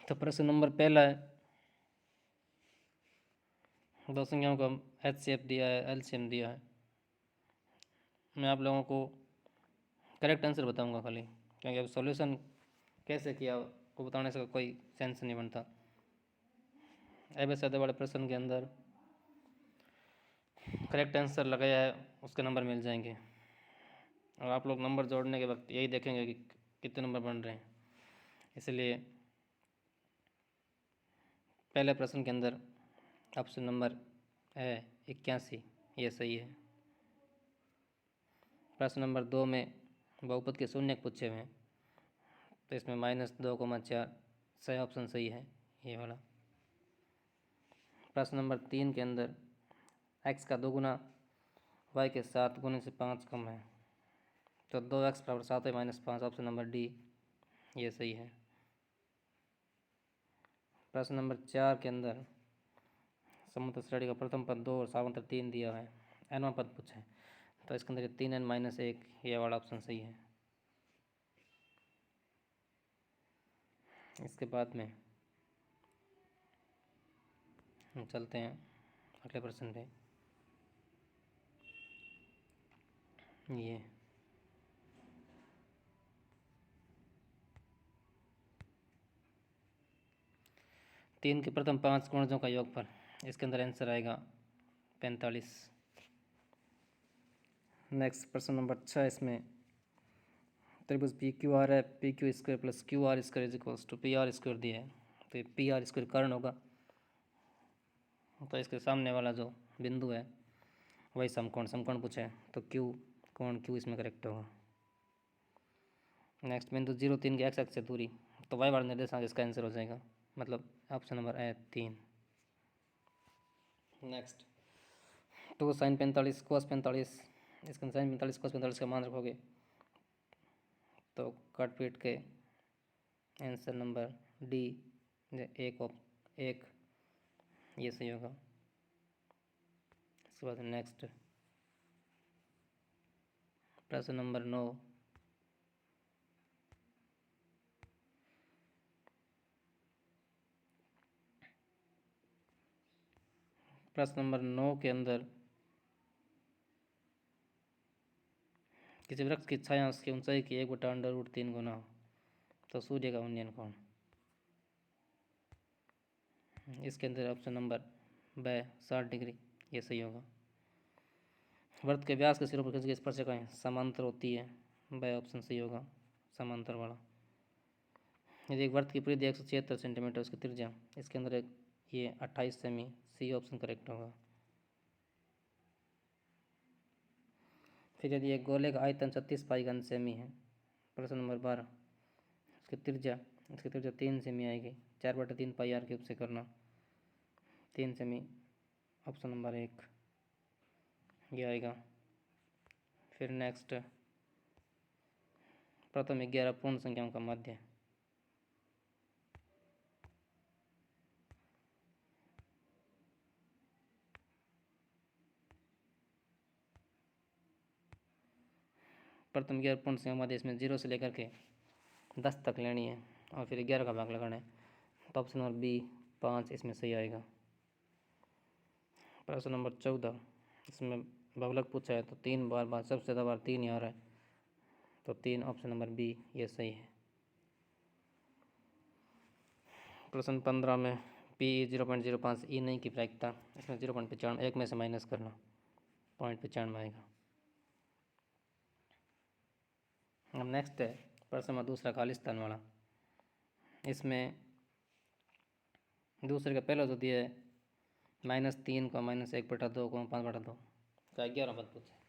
तो प्रश्न नंबर पहला है, दो संख्याओं का HCF दिया है, LCM दिया है। मैं आप लोगों को करेक्ट आंसर बताऊंगा खाली, क्योंकि अब सॉल्यूशन कैसे किया वो बताने से कोई सेंस नहीं बनता। ऐसे बड़े प्रश्न के अंदर करेक्ट आंसर लगाया है, उसके नंबर मिल जाएंगे। और आप लोग नंबर जोड़ने के वक्त यही देखेंगे कि कितने नंबर बन रहे हैं। इसलिए पहले प्रश्न के अंदर ऑप्शन नंबर है 81, ये सही है। प्रश्न नंबर 2 में बहुपद के शून्य पूछे हुए हैं, तो इसमें -2,4 सही ऑप्शन सही है, ये वाला। प्रश्न नंबर 3 के अंदर x का 2 गुना y के 7 गुने से 5 कम है, तो 2x बराबर 7 है -5, ऑप्शन नंबर डी ये सही है। प्रश्न नंबर 4 के अंदर समुद्र श्रेणी का प्रथम पद 2 और सामांतर 3 दिया है, nवां पद पूछा है, तो इसके अंदर 3n-1 ये वाला ऑप्शन सही है। इसके बाद में हम चलते हैं अगले प्रश्न पे। ये 3 के प्रथम 5 गुणजों का योगफल, इसके अंदर आंसर आएगा 45। नेक्स्ट प्रश्न नंबर 6, इसमें त्रिभुज पी क्यू आर है, P Q square plus Q R square is equals to P R square दिया है, तो पी आर स्क्वायर कर्ण होगा, तो इसके सामने वाला जो बिंदु है वही समकोण पूछा है, तो क्यू कोण क्यू इसमें करेक्ट होगा। नेक्स्ट बिंदु 0,3 के एक्स एक्स से दूरी, तो वाई वाला निर्देशांक इसका आंसर हो जाएगा, मतलब ऑप्शन नंबर है 3। नेक्स्ट 2 sin 45 cos 45, इसका sin 45 cos 45 का मान रखोगे तो कट पीट के आंसर नंबर डी एक ये सही होगा। इसके बाद नेक्स्ट प्रश्न नंबर 9, प्रश्न नंबर 9 के अंदर किसी वृक्ष की छाया उसकी ऊंचाई की 1/√3 गुना हो, तो सूर्य का उन्नयन कोण, इसके अंदर ऑप्शन नंबर ब 60 डिग्री ये सही होगा। वृत्त के व्यास के सिरों पर खिंची स्पर्शिकाएं समांतर होती है, ब ऑप्शन सही होगा, समांतर वाला। यदि एक वृत्त की परिधि 176 सेंटीमीटर, उसकी त्रिज्या, इसके अंदर एक ये 28 सेमी, सी ऑप्शन करेक्ट होगा। फिर यदि एक गोले का आयतन 36 पाई घन सेमी है, प्रश्न नंबर 12, इसकी त्रिज्या 3 सेमी आएगी, 4/3 पाई आर क्यूब से करना, 3 सेमी ऑप्शन नंबर 1 ये आएगा। फिर नेक्स्ट प्रथम 11 पूर्ण संख्याओं का माध्य, प्रथम 11 पूर्ण संख्या माध्य, इसमें 0 से लेकर के 10 तक लेनी है और फिर 11 का भाग लगाना है, तो ऑप्शन नंबर बी 5 इसमें सही आएगा। प्रश्न नंबर 14, इसमें बहुलक पूछा है, तो 3 बार सबसे ज़्यादा बार 3 ही आ रहा है, तो 3 ऑप्शन नंबर बी ये सही है। प्रश्न 15 में पी 0.05 ई नहीं की प्रायिकता, इसमें 0.95 एक में से माइनस करना, 0.95 आएगा। अब नेक्स्ट है प्रश्न नंबर दूसरा खाली स्थान वाला, इसमें दूसरे का पहला जो दिया है -3 को -1/2 को 5/2 का 11 पद पूछा है।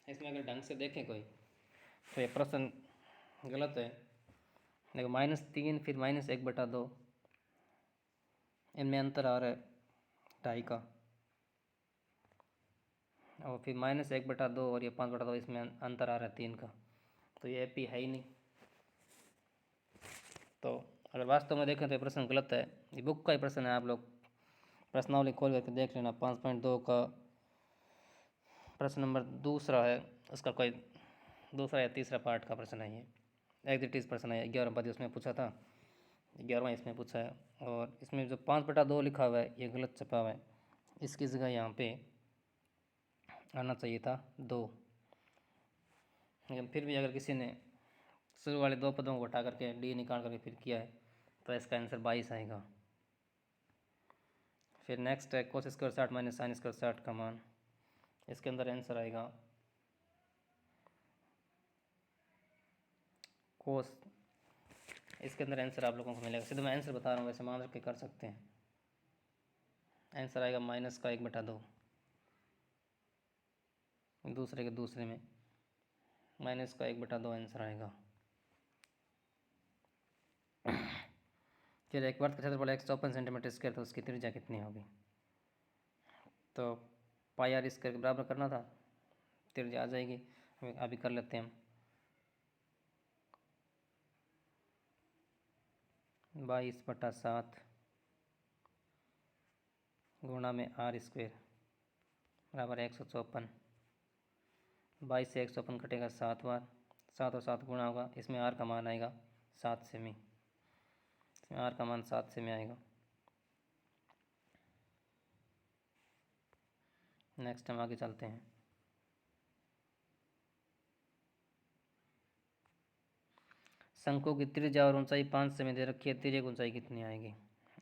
इसमें अगर ढंग से देखें कोई तो ये प्रश्न गलत है। देखो -3 फिर -1/2, इनमें अंतर आ रहा है 2.5 का, और फिर -1/2 और ये 5/2, इसमें अंतर आ रहा है 3 का, तो ये एपी है ही नहीं। तो अगर वास्तव में देखें तो ये प्रश्न गलत है, ये बुक का ही प्रश्न है, आप लोग प्रश्नावली खोल करके देख लेना। 5.2 का प्रश्न नंबर दूसरा है, उसका कोई दूसरा या तीसरा पार्ट का प्रश्न है, ये एग्जिटिव प्रश्न है, 11 पद उसमें पूछा था, 11वां इसमें पूछा है। और इसमें जो 5/2 लिखा हुआ है ये गलत छपा हुआ है, इसकी जगह यहाँ पे आना चाहिए था 2। लेकिन फिर भी अगर किसी ने शुरू वाले 2 पदों को हटा करके डी निकाल करके फिर किया है तो इसका आंसर 22 आएगा। फिर नेक्स्ट है cos square 60 minus sine square 60 का मान। इसके अंदर आंसर आएगा कोस, इसके अंदर आंसर आप लोगों को मिलेगा, सीधे मैं आंसर बता रहा हूँ, वैसे मान रख के कर सकते हैं। आंसर आएगा -1/2, दूसरे के दूसरे में -1/2 आंसर आएगा। फिर एक वर्ग का क्षेत्रफल 154 सेंटीमीटर स्क्वायर, तो उसकी त्रिज्या कितनी होगी? तो पाई r स्क्वायर के बराबर करना था, त्रिज्या आ जाएगी। अभी कर लेते हैं हम। 22/7 गुणा में r स्क्वायर बराबर 154। 22 से 154 कटेगा 7 बार, 7 और 7 गुणा होगा, इसमें r का मान आएगा 7 सेमी, इसमें r का मान 7 सेमी आएगा। नेक्स्ट हम आगे चलते हैं। शंकु की त्रिज्या और ऊंचाई 5 सेमी दे रखी है, तिर्यक ऊंचाई कितनी आएगी?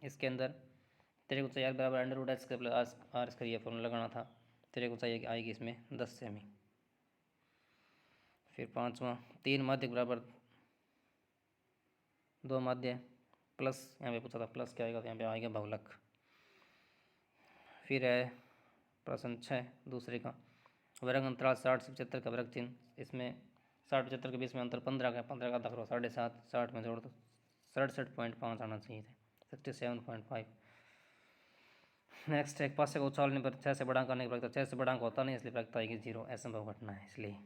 इसके अंदर तिर्यक ऊंचाई r बराबर √h² r स्क्वायर ये फॉर्मूला लगाना था। तिर्यक ऊंचाई आएगी इसमें 10 सेमी। फिर 5वां 3 माध्यक बराबर 2 माध्य प्लस, यहाँ पे पूछा था प्लस क्या आएगा, तो यहाँ पे आएगा बहुलक। फिर है प्रश्न 6 दूसरे का, वर्ग अंतराल 60 से 75 का वर्ग चिन्ह। इसमें 60-75 के बीच में अंतर 15 का, 15 का दाखिल 7.5, 60 में जोड़ दो 67.5 आना चाहिए थे, 67.5। नेक्स्ट एक पासे को उछालने पर 6 से बड़ा करने की प्रक्रिया, 6 से बड़ा होता नहीं इसलिए प्रक्रिया आएगी 0, असंभव घटना है इसलिए।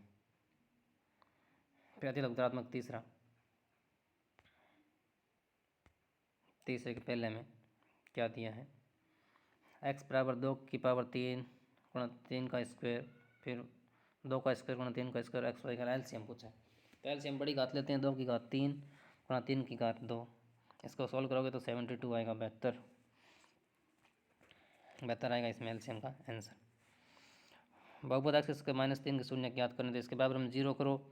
फिर अति उत्तरात्मक तीसरे के पहले में क्या दिया है, x बराबर 2 की पावर 3 गुणा 3 का स्क्वायर, फिर 2 का स्क्वायर गुणा 3 का स्क्वायर, एक्स वाई का एलसीएम पूछा है। तो एलसीएम बड़ी घात लेते हैं, 2 की घात 3 गुणा 3 की घात 2, इसको सॉल्व करोगे तो 72 आएगा, बेहतर आएगा इसमें एलसीएम का आंसर। बहुपद एक्स के -3 के शून्य ज्ञात करने, तो इसके बराबर हम 0 करो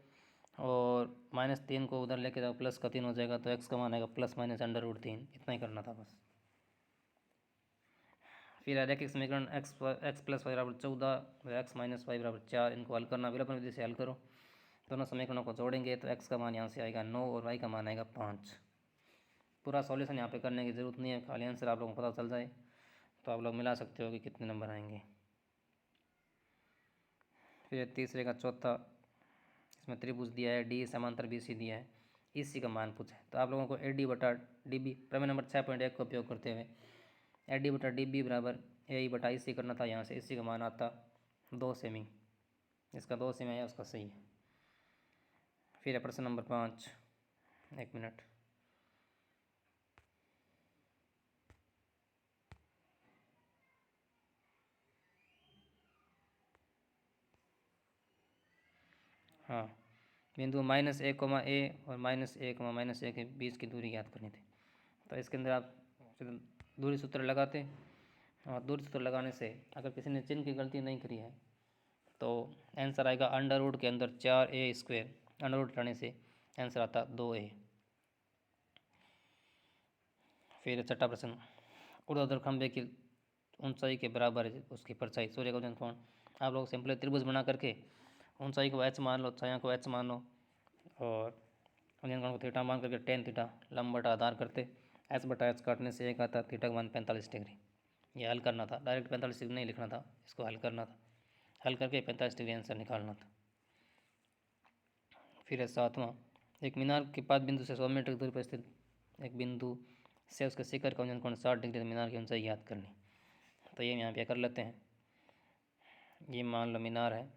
और -3 को उधर लेके जाओ, प्लस का 3 हो जाएगा, तो एक्स का मान आएगा ±√3, इतना ही करना था बस। फिर रैखिक समीकरण x + y बराबर 14, x - y बराबर 4, इनको हल करना, विलोपन विधि से हल करो। दोनों समीकरणों को जोड़ेंगे तो x का मान यहाँ से आएगा 9 और y का मान आएगा 5। पूरा सॉल्यूशन यहाँ पे करने की ज़रूरत नहीं है, खाली आंसर आप लोगों को पता चल जाए तो आप लोग मिला सकते हो कि कितने नंबर आएंगे। फिर तीसरे का चौथा, इसमें त्रिभुज दिया है, डी समांतर BC दिया है, इसी का मान पूछा है। तो आप लोगों को AD/DB प्रमेय नंबर 6.1 का उपयोग करते हुए AD/DB बराबर AE/IC करना था। यहाँ से इसी का मान आता 2 सेमी, इसका 2 सेमी है, उसका सही है। फिर है प्रश्न नंबर 5, 1 मिनट। हाँ, बिंदु -1, A और -1, -A के बीच की दूरी ज्ञात करनी थी। तो इसके अंदर आप दूरी सूत्र लगाते, और दूरी सूत्र लगाने से अगर किसी ने चिन्ह की गलती नहीं करी है तो आंसर आएगा अंडर के अंदर 4A², अंडर हटाने से आंसर आता 2A। फिर छठा प्रश्न, ऊर्ध्वाधर खंभे की ऊंचाई के बराबर है उसकी परछाई, सूर्य का उदय कोण। आप लोग सिंपल त्रिभुज बना करके ऊंचाई को h मान लो, छाया को h मान लो, और उदय कोण को थीटा मान करके tan थीटा लंब बटा आधार करते, h/h काटने से एक आता, थीटा का मान 45 डिग्री। ये हल करना था, डायरेक्ट 45 डिग्री नहीं लिखना था, इसको हल करना था, हल करके 45 डिग्री आंसर निकालना था। फिर है 7वां, एक मीनार के पास बिंदु से 100 मीटर की दूरी पर स्थित एक बिंदु से उसके शिखर का कोण 60 डिग्री, मीनार की ऊंचाई याद करनी। तो ये यहाँ पे कर लेते हैं। ये मान लो मीनार है,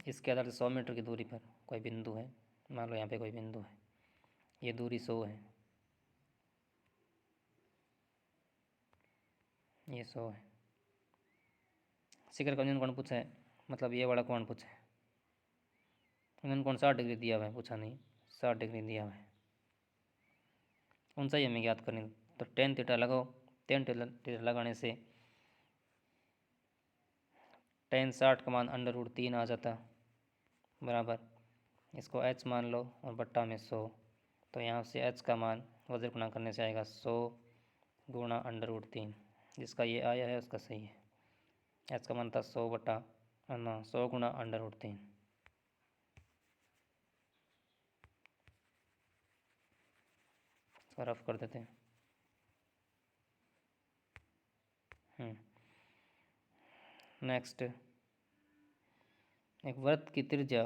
इसके आधार से 100 मीटर की दूरी पर कोई बिंदु है, मान लो यहाँ पे कोई बिंदु है, ये दूरी 100 है, ये 100 है। शिखर का कोण पूछा है, मतलब ये वाला कोण पूछा है, कोण 60 डिग्री दिया हुआ है, पूछा नहीं, 60 डिग्री दिया हुआ है। ऊंचाई हमें ज्ञात करनी, तो टेन थीटा लगाओ। टेन थीटा लगाने से टेन 60 का मान √3 आ जाता बराबर, इसको h मान लो और बट्टा में 100, तो यहाँ से h का मान वज्र गुणा करने से आएगा 100 गुणा √3, जिसका ये आया है उसका सही है। h का मान था 100 बट्टा 100 गुणा √3। रफ कर देते हैं। नेक्स्ट, एक वृत्त की त्रिज्या,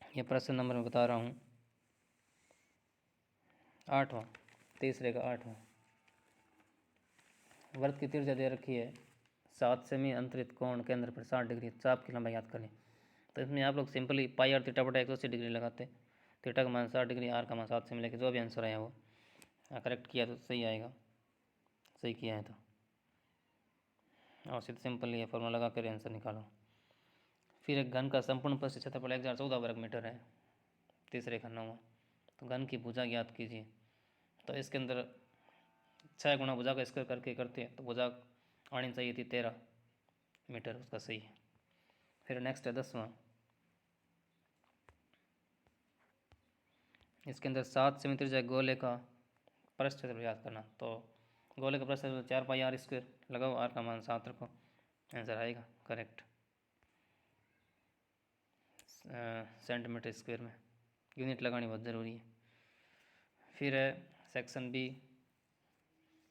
ये प्रश्न नंबर में बता रहा हूँ 8वां, तीसरे का 8वां। वृत्त की त्रिज्या दे रखी है 7 सेमी, अंतरित कोण केंद्र पर 60 डिग्री, चाप की लंबाई याद करें। तो इसमें आप लोग सिंपली पाई आर थीटा बटा 180 डिग्री लगाते, थीटा का मान 60 डिग्री, आर का मान 7 सेमी लेके जो भी आंसर आया वो करेक्ट किया तो सही आएगा, सही किया है तो। और सीधे सिंपल ये फॉर्मूला लगा कर आंसर निकालो। फिर एक घन का संपूर्ण पृष्ठ क्षेत्रफल 1014 वर्ग मीटर है, तीसरे का 9वां। तो घन की भुजा ज्ञात कीजिए। तो इसके अंदर 6 गुणा भुजा का स्क्वायर करके करते हैं, तो भुजा आनी चाहिए थी 13 मीटर, उसका सही है। फिर नेक्स्ट है 10वां, इसके अंदर 7 सेमी त्रिज्या गोले का पृष्ठ क्षेत्रफल याद करना। तो गोले का पृष्ठ क्षेत्रफल 4 पाई आर स्क्वायर लगाओ, आर का मान 7 रखो, आंसर आएगा करेक्ट। सेंटीमीटर स्क्वायर में यूनिट लगानी बहुत ज़रूरी है। फिर है सेक्शन बी।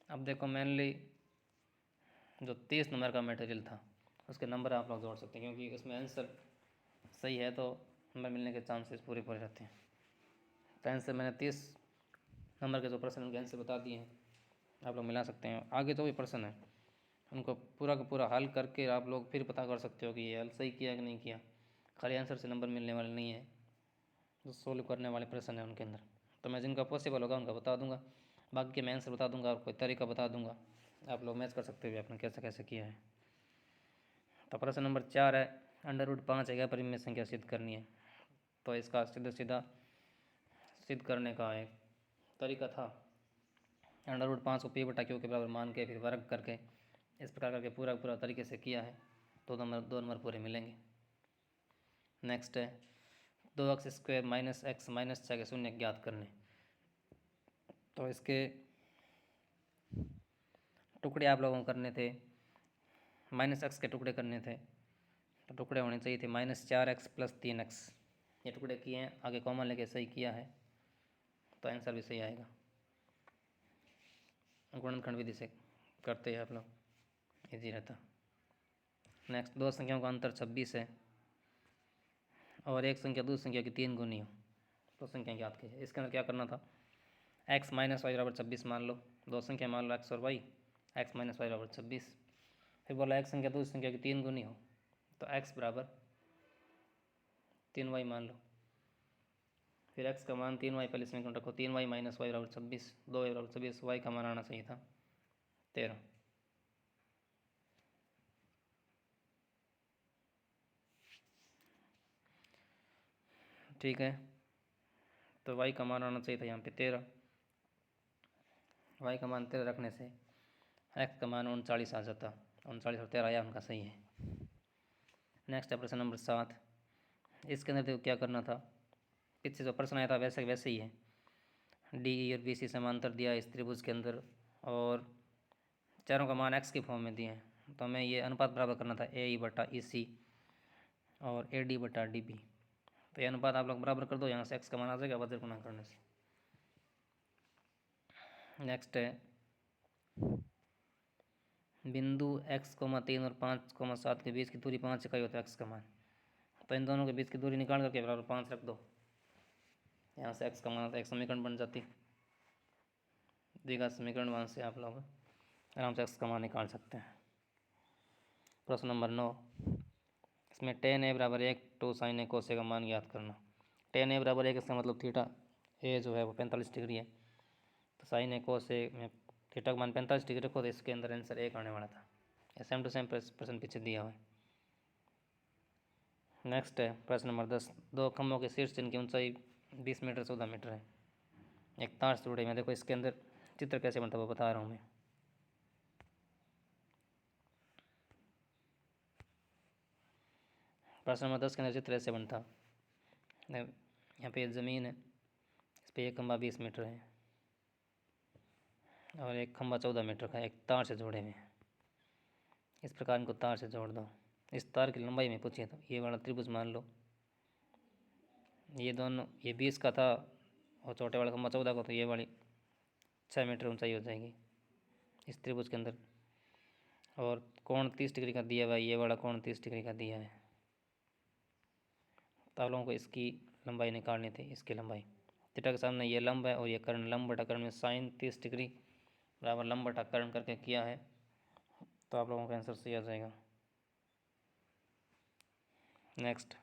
अब देखो मेनली जो 30 नंबर का मटेरियल था उसके नंबर आप लोग जोड़ सकते हैं, क्योंकि उसमें आंसर सही है तो नंबर मिलने के चांसेस पूरे पूरे रहते हैं। तो आंसर मैंने 30 नंबर के जो प्रश्न उनके आंसर बता दिए हैं, आप लोग मिला सकते हैं। आगे जो भी प्रश्न है उनको पूरा का पूरा हल करके आप लोग फिर पता कर सकते हो कि ये हल सही किया कि नहीं किया। खाली आंसर से नंबर मिलने वाले नहीं है, जो सोल्व करने वाले प्रश्न है उनके अंदर। तो मैं जिनका पॉसिबल होगा उनका बता दूंगा, बाकी मैं आंसर बता दूंगा और कोई तरीका बता दूंगा, आप लोग मैच कर सकते हो आपने कैसे कैसे किया है। तो प्रश्न नंबर 4 है, √5 एक अपरिमेय संख्या सिद्ध करनी है। तो इसका सीधा सीधा सिद्ध करने का एक तरीका था, √5 को p बटा q के बराबर मान के फिर वर्ग करके इस प्रकार करके पूरा पूरा तरीके से किया है, तो दो नंबर पूरे मिलेंगे। नेक्स्ट है 2x² - x - 6 के शून्य ज्ञात करने। तो इसके टुकड़े आप लोगों को करने थे, -x के टुकड़े करने थे, तो टुकड़े होने चाहिए थे -4x + 3x, ये टुकड़े किए हैं, आगे कॉमन लेके सही किया है तो आंसर भी सही आएगा। गुणनखंड विधि से करते हैं आप लोग, इजी रहता। नेक्स्ट, दो संख्याओं का अंतर 26 है और एक संख्या दूसरी संख्या की 3 गुनी हो, तो संख्या ज्ञात कीजिए। इसके अंदर क्या करना था, x - y = 26 मान लो, दो संख्या मान लो x और y, x - y = 26। फिर बोला एक संख्या दूसरी संख्या की 3 गुनी हो, तो x बराबर 3y मान लो। फिर x का मान 3y पहले समीकरण रखो, 3y - y = 26, 2y = 26, y का मान आना चाहिए था 13। ठीक है, तो y का मान आना चाहिए था यहाँ पे 13, y का मान 13 रखने से x का मान 39 आ जाता, 39 और 13 आया, उनका सही है। नेक्स्ट है प्रश्न नंबर 7। इसके अंदर देखो क्या करना था, पीछे जो प्रश्न आया था वैसे वैसे ही है। डी ई और बी सी समांतर दिया इस त्रिभुज के अंदर और चारों का मान x के फॉर्म में दिए हैं, तो हमें ये अनुपात बराबर करना था ए ई बटा ई सी और ए डी बटा डी बी। तो ये अनुपात आप लोग बराबर कर दो, यहाँ से x का मान आ जाएगा वज्र गुणा करने से। नेक्स्ट है बिंदु x, 3 और 5, 7 के बीच की दूरी 5 इकाई होता है x का मान, तो इन दोनों के बीच की दूरी निकाल करके बराबर 5 रख दो, यहाँ से x का मान आता है, एक समीकरण बन जाती, द्विघात समीकरण मान से आप लोग आराम से x का मान निकाल सकते हैं। प्रश्न नंबर 9, इसमें tan a = 1 2 sin a cos a का मान ज्ञात करना। tan a = 1, इसका मतलब थीटा a जो है वो 45 डिग्री है, तो sin a cos a में थीटा का मान 45 डिग्री रखो, तो इसके अंदर आंसर 1 आने वाला था। सेम टू सेम प्रश्न पीछे दिया हुआ है। नेक्स्ट है प्रश्न नंबर 10, दो खंभों के शीर्ष जिनकी ऊंचाई 20 मीटर 14 मीटर है, एक तार से जुड़े हुए हैं। देखो इसके अंदर चित्र कैसे बनता है वो बता रहा हूँ मैं। प्रश्न नंबर 10 के अंदर चित्र ऐसे बनता। यहाँ पे ज़मीन है, इस पर एक खंभा 20 मीटर है और एक खंभा 14 मीटर का, एक तार से जोड़े हुए हैं। इस प्रकार इनको तार से जोड़ दो। इस तार की लंबाई में पूछिए तो ये वाला त्रिभुज मान लो, ये दोनों, ये 20 का था और छोटे वाला खंभा 14 का, तो ये वाली 6 मीटर ऊंचाई हो जाएगी इस त्रिभुज के अंदर। और कोण 30 डिग्री का दिया हुआ है, ये वाला कोण 30 डिग्री का दिया है। तो आप लोगों को इसकी लंबाई निकालनी थी, इसकी लंबाई। थीटा के सामने ये लंब है और ये कर्ण, लंब बटा कर्ण में साइन 30 डिग्री बराबर लंब बटा कर्ण करके किया है, तो आप लोगों का आंसर सही आ जाएगा। नेक्स्ट,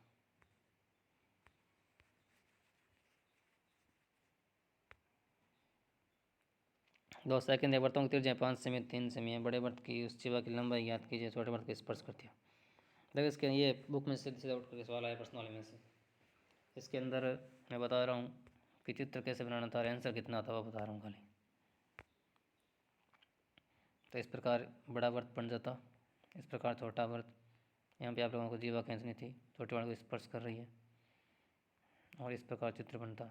दो सेकंड है। वृत्तों की त्रिज्या 5 सेमी 3 सेमी है। बड़े वृत्त की उस चिवा की लंबाई ज्ञात कीजिए, छोटे वृत्त को स्पर्श करती है। देखो इसके ये बुक में सीधे सीधा उठ करके सवाल आया पर्सनल में से। इसके अंदर मैं बता रहा हूँ कि चित्र कैसे बनाना था और आंसर कितना था वो बता रहा हूँ खाली। तो इस प्रकार बड़ा वृत्त बन जाता, इस प्रकार छोटा वृत्त। यहाँ पे आप लोगों को जीवा खींचनी थी, छोटे वाले को स्पर्श कर रही है और इस प्रकार चित्र बनता।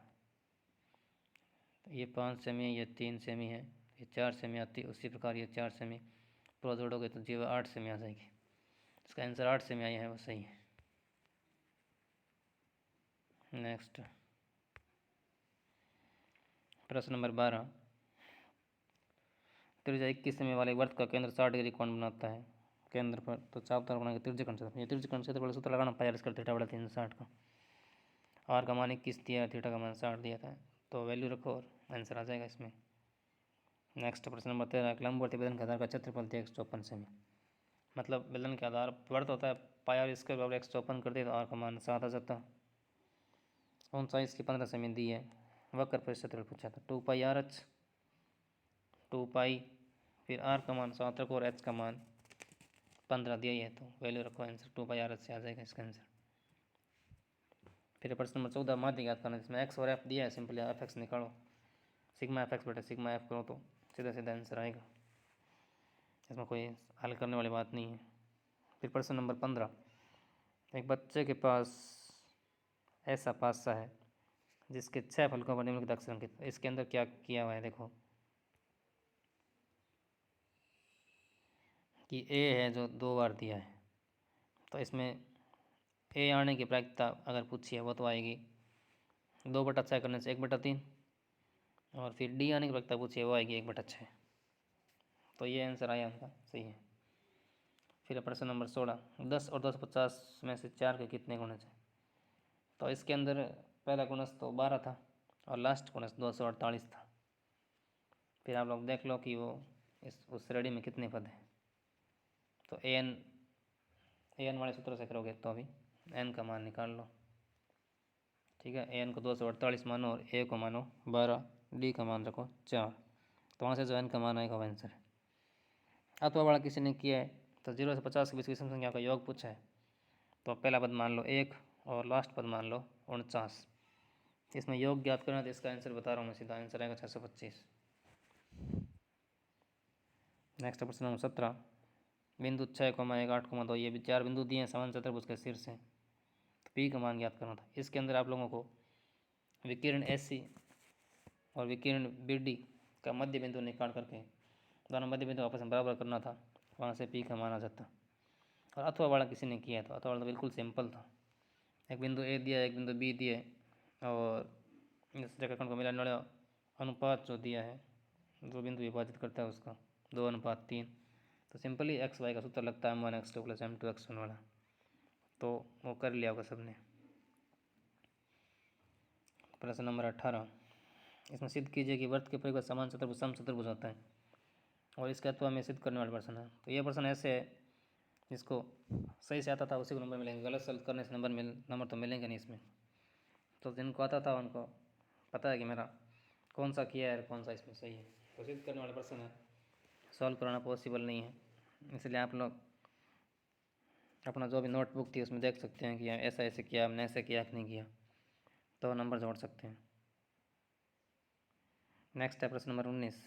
ये 5 सेमी है, ये 3 सेमी है, ये 4 सेमी आती है। उसी प्रकार ये 4 सेमी पूरा जोड़ोगे तो जीवा 8 सेमी आ जाएगी। इसका आंसर 8 सेमी आया है, वो सही है। नेक्स्ट, प्रश्न नंबर 12। त्रिज्या 21 सेमी वाले वर्त का केंद्र 60 डिग्री कोण बनाता है। केंद्र पर तो चाप तार बना के त्रिज्यखंड से, ये त्रिज्यखंड से तो सूत्र लगाना पाया इसका, थीटा बड़ा 360 का। आर का मान 21 दिया, थीटा का मान 60 दिया था, तो वैल्यू रखो और आंसर आ जाएगा इसमें। नेक्स्ट, प्रश्न नंबर 13। लंबवर्ती बेलन के आधार का क्षेत्रफल दिया 154 सेमी। मतलब बेलन के आधार वर्त होता है पाया, और इसके बराबर 154 कर दिया तो आर का मान 7 आ जाता। ऊंचाई इसकी 15 सेमी दी है। वक्र पर क्षेत्रफल पूछा था 2 पाई आर एच, 2 पाई, फिर आर का मान 7 रखो और एच का मान 15 दिया ही है, तो वैल्यू रखो, आंसर 2 पाई आर एच से आ जाएगा इसका आंसर। फिर प्रश्न नंबर 14। माध्य ज्ञात करना, जिसमें एक्स और एफ दिया है, सिंपली एफ एक्स निकालो, सिग्मा एफ एक्स बटे सिग्मा एफ करो तो सीधा सीधा आंसर आएगा, इसमें कोई हल करने वाली बात नहीं है। फिर प्रश्न नंबर 15। एक बच्चे के पास ऐसा पासा है जिसके 6 फलकों पर निम्नलिखित अक्षर अंकित। इसके अंदर क्या किया हुआ है, देखो कि ए है जो 2 बार दिया है, तो इसमें ए आने की प्रायिकता अगर पूछी है वो तो आएगी 2/6 करने से 1/3, और फिर डी आने की प्रायिकता पूछी है वो आएगी 1/6, तो ये आंसर आया उनका, सही है। फिर प्रश्न नंबर 16। 10 और 250 में से 4 के कितने गुणज हैं। तो इसके अंदर पहला गुणज तो 12 था और लास्ट गुणज 248 था। फिर आप लोग देख लो कि वो उस श्रेणी में कितने पद हैं। तो ए एन वाले सूत्र से करोगे तो अभी एन का मान निकाल लो, ठीक है। ए एन को 248 मानो और ए को मानो 12, डी का मान रखो 4, तो वहाँ से जो एन का मान आएगा वो आंसर है। अथवा वाला किसी ने किया है तो 0 से 50 के बीच की संख्या का योग पूछा है, तो पहला पद मान लो 1 और लास्ट पद मान लो 49। इसमें योग ज्ञात करना, तो इसका आंसर बता रहा हूँ मैं, सीधा आंसर आएगा 625। नेक्स्ट प्रश्न नंबर 17। बिंदु 6,1 8,2, ये भी 4 बिंदु दिए हैं समान चतुर्भुज के शीर्ष से, तो पी का मान ज्ञात करना था। इसके अंदर आप लोगों को विकिरण एसी और विकिरण बीडी का मध्य बिंदु निकाल करके दोनों मध्य बिंदु आपस में बराबर करना था, वहाँ से पी का मान आ जाता। और अथवा वाला किसी ने किया तो अथवा वाला तो बिल्कुल सिंपल था। एक बिंदु ए दिया, एक बिंदु बी दिए, और इस रेखाखंड को मिलाने वाला अनुपात जो दिया है, जो बिंदु विभाजित करता है उसका 2:3, तो सिंपली एक्स वाई का सूत्र लगता है m1x2 + m2x1 वाला, तो वो कर लिया होगा सबने। प्रश्न नंबर 18। इसमें सिद्ध कीजिए कि वृत्त के परिवर्त समान चतुर्भुज समचतुर्भुज होता है, और इसके अथवा में सिद्ध करने वाला प्रश्न है। तो ये प्रश्न ऐसे है, जिसको सही से आता था उसी को नंबर मिलेंगे, गलत सलत करने से नंबर तो मिलेंगे नहीं इसमें। तो जिनको आता था उनको पता है कि मेरा कौन सा किया है और कौन सा इसमें सही है। तो सिद्ध करने वाला प्रश्न है, सॉल्व कराना पॉसिबल नहीं है, इसलिए आप लोग अपना जो भी नोटबुक थी उसमें देख सकते हैं कि ऐसा ऐसे किया, हमने ऐसे किया कि नहीं किया, तो नंबर जोड़ सकते हैं। नेक्स्ट है प्रश्न नंबर 19।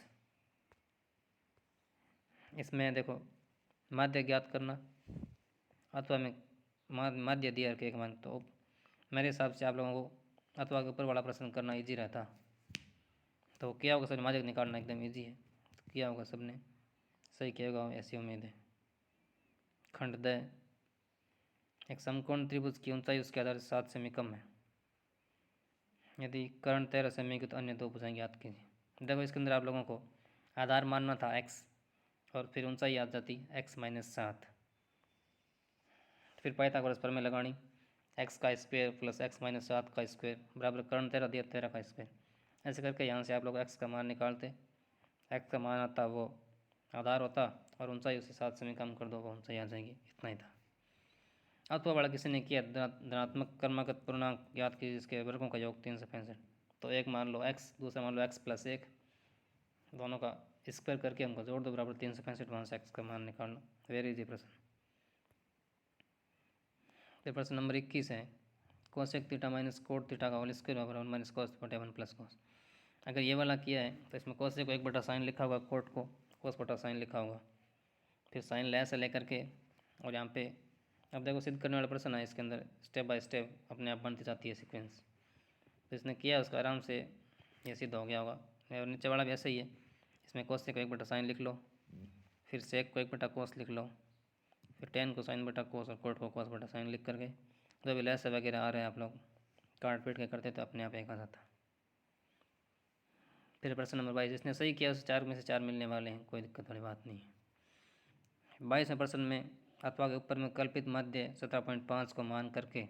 इसमें देखो माध्य ज्ञात करना, अथवा में माध्य दिया रखे एक मान, तो मेरे हिसाब से आप लोगों को अथवा के ऊपर वाला प्रश्न करना इजी रहता। तो क्या होगा, सबने माध्य निकालना एकदम इजी है, तो किया होगा सबने, सही किया होगा ऐसी उम्मीद है। खंड द, एक समकोण त्रिभुज की ऊंचाई उसके आधार से 7 सेमी कम है, यदि कर्ण 13 सेमी की तो अन्य दो भुजाएं ज्ञात कीजिए। देखो इसके अंदर आप लोगों को आधार मानना था x, और फिर ऊंचाई आ जाती x-7, फिर पाइथागोरस प्रमेय लगानी, x का स्क्वायर प्लस x-7 का स्क्वायर बराबर कर्ण 13 दिया 13 का स्क्वायर। ऐसे करके यहाँ से आप लोग x का मान निकालते, x का मान आता वो आधार होता, और ऊंचाई उसे 7 सेमी कम कर दो, वो ऊंचाई आ जाएगी। इतना ही था। अथवा वाला किसी ने किया, धनात्मक क्रमागत पूर्णांक ज्ञात कीजिए जिसके वर्गों का योग 365। तो एक मान लो x, दूसरा मान लो x+1, दोनों का स्क्वायर करके उनको जोड़ दो बराबर 365, वहाँ से x का मान निकालना। वेरी इजी प्रश्न। फिर प्रश्न नंबर 21 है, cosec theta minus cot theta का होल स्क्वायर बराबर 1 माइनस कॉस बटे 1 प्लस कॉस। अगर ये वाला किया है तो इसमें कोसेक को 1/sin लिखा होगा, कोट को cos बटा sin लिखा होगा, फिर साइन ले से लेकर के, और यहाँ पे अब देखो सिद्ध करने वाला प्रश्न है, इसके अंदर स्टेप बाय स्टेप अपने आप बनती जाती है सीक्वेंस। तो इसने किया उसका आराम से ये सिद्ध हो गया होगा। और नीचे वाला भी ऐसा ही है, इसमें कोसेक को 1/sin लिख लो, फिर सेक को 1/cos लिख लो, फिर tan को sin बटा cos और कोट को cos बटा sin लिख करके जो भी लेस वगैरह आ रहे हैं आप लोग काट पीट के करते तो अपने आप एक आ जाता। फिर प्रश्न नंबर 22, जिसने सही किया उसे 4 में से 4 मिलने वाले हैं, कोई दिक्कत वाली बात नहीं है। 22वें प्रश्न में अथवा के ऊपर में कल्पित मध्य 17.5 को मान करके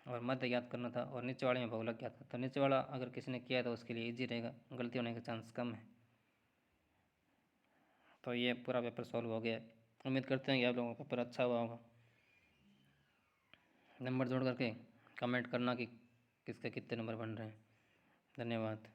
और मध्य ज्ञात करना था, और नीचे वाले में बहुलक ज्ञात करना था। तो नीचे वाला अगर किसी ने किया तो उसके लिए इजी रहेगा, गलती होने का चांस कम है। तो ये पूरा पेपर सॉल्व हो गया। उम्मीद करते हैं कि आप लोगों का पेपर अच्छा हुआ होगा। नंबर जोड़ करके कमेंट करना कि किसके कितने नंबर बन रहे हैं। धन्यवाद।